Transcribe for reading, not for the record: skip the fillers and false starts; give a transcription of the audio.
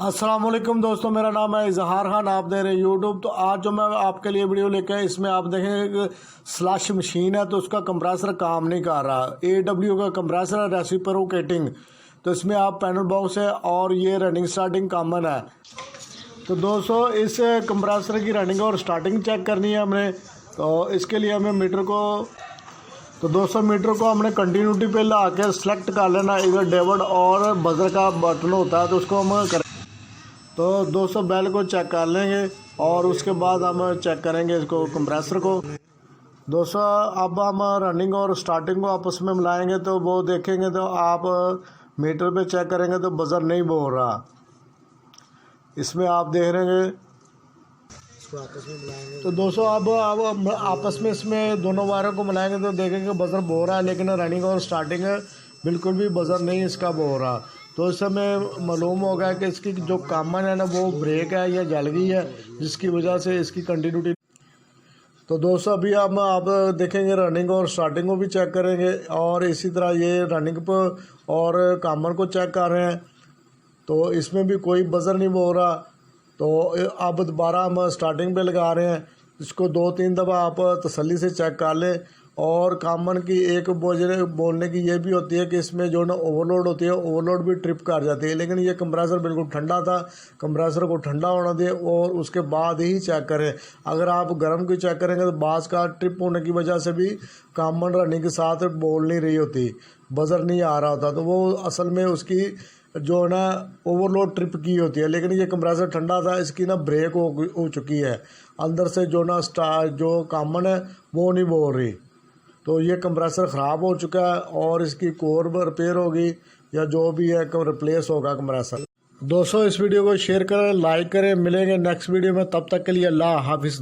अस्सलाम वालेकुम दोस्तों, मेरा नाम है इजहार खान। आप देख रहे हैं यूट्यूब। तो आज जो मैं आपके लिए वीडियो लेके आया, इसमें आप देखेंगे स्लश मशीन है तो उसका कंप्रेसर काम नहीं कर रहा। AW का कंप्रेसर है, रेसिप्रोकेटिंग। तो इसमें आप पैनल बॉक्स है और ये रनिंग स्टार्टिंग कॉमन है। तो दोस्तों इस कंप्रेसर की रनिंग और स्टार्टिंग चेक करनी है हमने। तो इसके लिए हमें मीटर को मीटर को हमने कंटिन्यूटी पे ला के सेलेक्ट कर लेना। इधर डेविड और बजर का बटन होता है तो उसको हम करें। तो 200 बैल को चेक कर लेंगे और उसके बाद हम चेक करेंगे इसको कंप्रेसर को। 200 अब हम रनिंग और स्टार्टिंग को आपस में मिलाएंगे तो वो देखेंगे। तो आप मीटर पे चेक करेंगे तो बजर नहीं बोल रहा। इसमें आप देख रहे हैं आपस में मिलाएंगे तो 200 अब आपस में इसमें दोनों वायरों को मिलाएंगे तो देखेंगे बजर बोल रहा है, लेकिन रनिंग और स्टार्टिंग बिल्कुल भी बजर नहीं इसका बोल रहा। तो इससे हमें मालूम होगा कि इसकी जो कॉमन है ना वो ब्रेक है या जल गई है, जिसकी वजह से इसकी कंटिन्यूटी। तो दोस्तों अभी हम आप देखेंगे रनिंग और स्टार्टिंग को भी चेक करेंगे और इसी तरह ये रनिंग पर और कॉमन को चेक कर रहे हैं। तो इसमें भी कोई बजर नहीं बोल रहा। तो अब दोबारा हम स्टार्टिंग पे लगा रहे हैं। इसको 2-3 दफ़ा आप तसल्ली से चेक कर लें। और कॉमन की एक बोलने की ये भी होती है कि इसमें जो ना ओवरलोड होती है, ओवरलोड भी ट्रिप कर जाती है। लेकिन ये कंप्रेसर बिल्कुल ठंडा था, कंप्रेसर को ठंडा होना दें और उसके बाद ही चेक करें। अगर आप गर्म की चेक करेंगे तो बास का ट्रिप होने की वजह से भी कॉमन रनिंग के साथ बोल नहीं रही होती, बजर नहीं आ रहा होता। तो वो असल में उसकी जो ना ओवरलोड ट्रिप की होती है। लेकिन ये कंप्रेसर ठंडा था, इसकी ना ब्रेक हो चुकी है अंदर से। जो ना जो कॉमन है वो नहीं बोल रही। तो ये कंप्रेसर ख़राब हो चुका है और इसकी कोर रिपेयर होगी या जो भी है रिप्लेस होगा कंप्रेसर। दोस्तों इस वीडियो को शेयर करें, लाइक करें। मिलेंगे नेक्स्ट वीडियो में, तब तक के लिए अल्लाह हाफिज़।